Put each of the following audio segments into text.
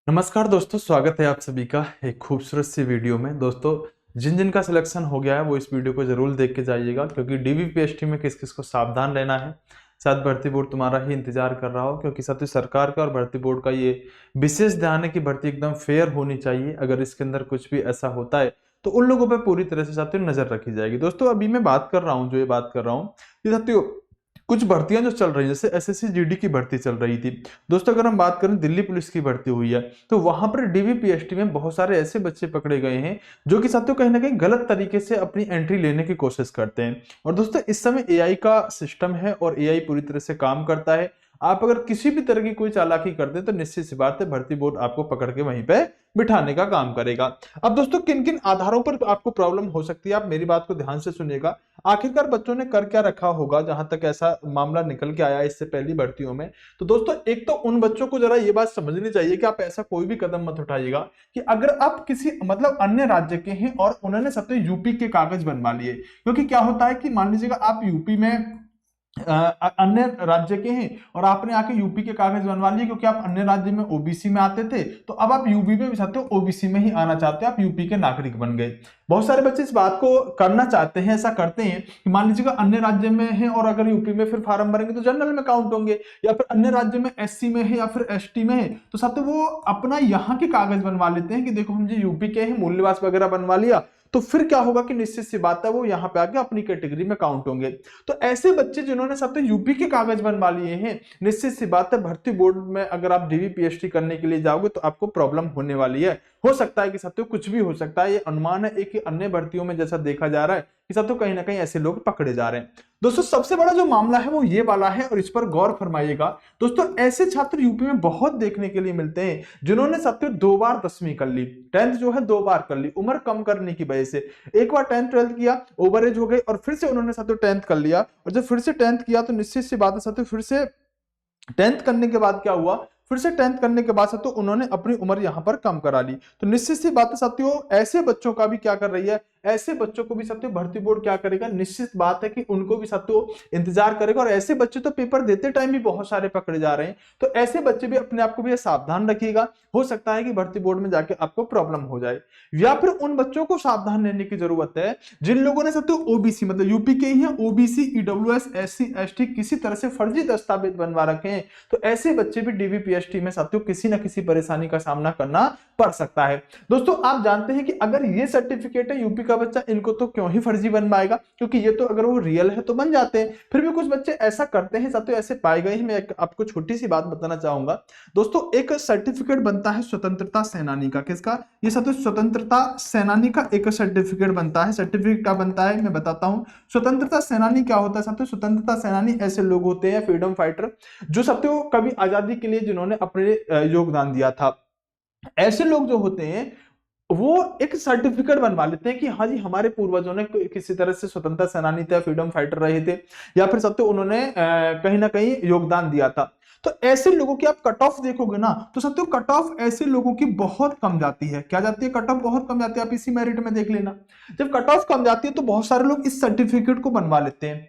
नमस्कार दोस्तों, स्वागत है आप सभी का एक खूबसूरत सी वीडियो में। दोस्तों, जिन जिन का सिलेक्शन हो गया है वो इस वीडियो को जरूर देख के जाइएगा, क्योंकि डीवीपीएसटी में किस किस को सावधान रहना है। शायद भर्ती बोर्ड तुम्हारा ही इंतजार कर रहा हो, क्योंकि साथ ही सरकार का और भर्ती बोर्ड का ये विशेष ध्यान है कि भर्ती एकदम फेयर होनी चाहिए। अगर इसके अंदर कुछ भी ऐसा होता है तो उन लोगों पर पूरी तरह से साथियों नजर रखी जाएगी। दोस्तों, अभी मैं बात कर रहा हूँ, जो ये बात कर रहा हूँ, ये साथियों कुछ भर्तियां जो चल रही है, जैसे एसएससी जीडी की भर्ती चल रही थी। दोस्तों, अगर हम बात करें दिल्ली पुलिस की भर्ती हुई है, तो वहां पर डीवीपीएसटी में बहुत सारे ऐसे बच्चे पकड़े गए हैं जो कि साथियों कहीं ना कहीं गलत तरीके से अपनी एंट्री लेने की कोशिश करते हैं। और दोस्तों, इस समय एआई का सिस्टम है और एआई पूरी तरह से काम करता है। आप अगर किसी भी तरह की कोई चालाकी करते हैं तो निश्चित सी बात है, भर्ती बोर्ड आपको पकड़ के वहीं पे बिठाने का काम करेगा। अब दोस्तों, किन किन आधारों पर आपको प्रॉब्लम हो सकती है, आप मेरी बात को ध्यान से सुनिएगा। आखिरकार बच्चों ने कर क्या रखा होगा जहां तक ऐसा मामला निकल के आया इससे पहली भर्तियों में। तो दोस्तों, एक तो उन बच्चों को जरा ये बात समझनी चाहिए कि आप ऐसा कोई भी कदम मत उठाइएगा कि अगर आप किसी मतलब अन्य राज्य के हैं और उन्होंने सब यूपी के कागज बनवा लिए। क्योंकि क्या होता है कि मान लीजिएगा आप यूपी में अन्य राज्य के हैं और आपने आके यूपी के कागज बनवा लिए, क्योंकि आप अन्य राज्य में ओबीसी में आते थे, तो अब आप यूपी में भी चाहते हो ओबीसी में ही आना चाहते हो, आप यूपी के नागरिक बन गए। बहुत सारे बच्चे इस बात को करना चाहते हैं, ऐसा करते हैं कि मान लीजिएगा अन्य राज्य में है और अगर यूपी में फिर फार्म भरेंगे तो जनरल में काउंट होंगे, या फिर अन्य राज्य में एससी में है या फिर एसटी में है, तो साथ वो अपना यहाँ के कागज बनवा लेते हैं कि देखो हम जो यूपी के हैं, मूल निवास वगैरह बनवा लिया, तो फिर क्या होगा कि निश्चित सी बात है वो यहाँ पे आके अपनी कैटेगरी में काउंट होंगे। तो ऐसे बच्चे जिन्होंने सब यूपी के कागज बनवा लिए हैं, निश्चित सी बात है भर्ती बोर्ड में अगर आप डीवीपीएसटी करने के लिए जाओगे तो आपको प्रॉब्लम होने वाली है। हो सकता है कि साथियों कुछ भी हो सकता है, ये अनुमान है। एक अन्य भर्तियों में जैसा देखा जा रहा है कि साथियों कहीं ना कहीं ऐसे लोग पकड़े जा रहे हैं। दोस्तों, सबसे बड़ा जो मामला है वो ये वाला है और इस पर गौर फरमाइएगा। दोस्तों, ऐसे छात्र यूपी में बहुत देखने के लिए मिलते हैं जिन्होंने साथियों 2 बार 10वीं कर ली, 10th जो है 2 बार कर ली, उम्र कम करने की वजह से। एक बार 10th 12th किया, ओवर एज हो गई और फिर से उन्होंने साथियों 10th कर लिया। और जब फिर से 10th किया तो निश्चित सी बात है साथियों, फिर से 10th करने के बाद क्या हुआ, फिर से 10th करने के बाद साथियों उन्होंने अपनी उम्र यहां पर कम करा ली। तो निश्चित सी बात है साथियों, ऐसे बच्चों का भी क्या कर रही है, ऐसे बच्चों को भी साथियों भर्ती बोर्ड क्या करेगा, निश्चित बात है कि उनको भी साथियों इंतजार करेगा। और ऐसे बच्चे तो पेपर देते टाइम भी बहुत सारे पकड़े जा रहे हैं, तो ऐसे बच्चे भी अपने आप को भी सावधान रखिएगा। हो सकता है कि भर्ती बोर्ड में जाके आपको प्रॉब्लम हो जाए। या फिर उन बच्चों को सावधान रहने की जरूरत है जिन लोगों ने साथियों ओबीसी मतलब यूपी के ही हैं, ओबीसी ईडब्ल्यूएस एससी एसटी किसी तरह से फर्जी दस्तावेज बनवा रखे हैं, तो ऐसे बच्चे भी डीवीपीएसटी में साथियों किसी ना किसी परेशानी का सामना करना पड़ सकता है। दोस्तों, आप जानते हैं कि अगर ये सर्टिफिकेट है यूपी का बच्चा, इनको तो क्यों ही फर्जी बनवाएगा, क्योंकि ये तो अगर वो रियल है तो बन जाते हैं। फिर भी कुछ बच्चे ऐसा करते हैं साथियों, ऐसे पाए गए हैं। मैं आपको छोटी सी बात बताना चाहूंगा। दोस्तों, एक सर्टिफिकेट बनता है स्वतंत्रता सेनानी का, किसका, ये साथियों स्वतंत्रता सेनानी का एक सर्टिफिकेट बनता है। सर्टिफिकेट क्या बनता है मैं बताता हूं। स्वतंत्रता सेनानी क्या होता है साथियों, स्वतंत्रता सेनानी ऐसे लोग होते हैं, फ्रीडम फाइटर, जो साथियों कभी आजादी के लिए जिन्होंने अपने योगदान दिया था। ऐसे लोग जो होते हैं वो एक सर्टिफिकेट बनवा लेते हैं कि हाँ जी हमारे पूर्वजों ने किसी तरह से स्वतंत्रता सेनानी थे, फ्रीडम फाइटर रहे थे, या फिर साथियों उन्होंने कहीं ना कहीं योगदान दिया था। तो ऐसे लोगों की आप कट ऑफ देखोगे ना, तो साथियों कट ऑफ ऐसे लोगों की बहुत कम जाती है। क्या जाती है, कट ऑफ बहुत कम जाती है। आप इसी मेरिट में देख लेना, जब कट ऑफ कम जाती है तो बहुत सारे लोग इस सर्टिफिकेट को बनवा लेते हैं,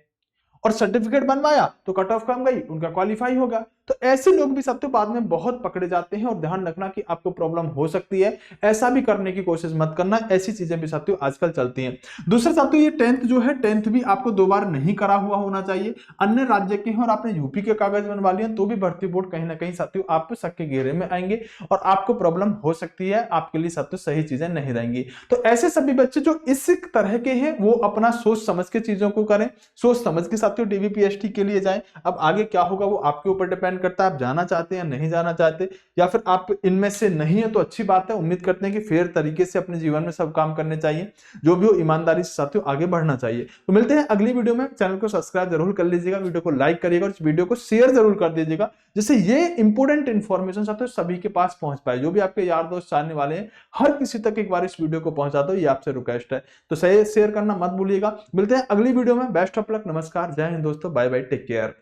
और सर्टिफिकेट बनवाया तो कट ऑफ कम गई, उनका क्वालिफाई होगा। तो ऐसे लोग भी साथियों बाद में बहुत पकड़े जाते हैं, और ध्यान रखना कि आपको प्रॉब्लम हो सकती है। ऐसा भी करने की कोशिश मत करना, ऐसी चीजें भी साथियों आजकल चलती हैं। दूसरा साथियों, ये 10th जो है, 10th भी आपको 2 बार नहीं करा हुआ होना चाहिए। अन्य राज्य के हैं और आपने यूपी के कागज बनवा लिया तो भी भर्ती बोर्ड कहीं ना कहीं साथियों आप शक के घेरे में आएंगे और आपको प्रॉब्लम हो सकती है, आपके लिए साथियों सही चीजें नहीं रहेंगी। तो ऐसे सभी बच्चे जो इस तरह के हैं वो अपना सोच समझ के चीजों को करें, सोच समझ के साथियों डीवीपीएसटी के लिए जाएं। अब आगे क्या होगा वो आपके ऊपर डिपेंड करता है, आप जाना चाहते हैं या नहीं जाना चाहते, या फिर आप इनमें से नहीं है तो अच्छी बात है। उम्मीद करते हैं कि फेयर तरीके से अपने जीवन में सब काम करने चाहिए, जो भी हो ईमानदारी से साथियों आगे बढ़ना चाहिए। तो मिलते हैं अगली वीडियो में। चैनल को सब्सक्राइब जरूर कर लीजिएगा, वीडियो को लाइक करिएगा और इस वीडियो को शेयर जरूर कर दीजिएगा, जिससे ये इंपोर्टेंट इंफॉर्मेशन साथियों सभी के पास पहुंच पाए। जो भी आपके यार दोस्त जानने वाले हैं, हर किसी तक एक बार इस वीडियो को पहुंचा दो, ये आपसे रिक्वेस्ट है। तो शेयर करना मत भूलिएगा। मिलते हैं अगली वीडियो में। बेस्ट ऑफ लक, नमस्कार, जय हिंद दोस्तों, बाय बाय, टेक केयर।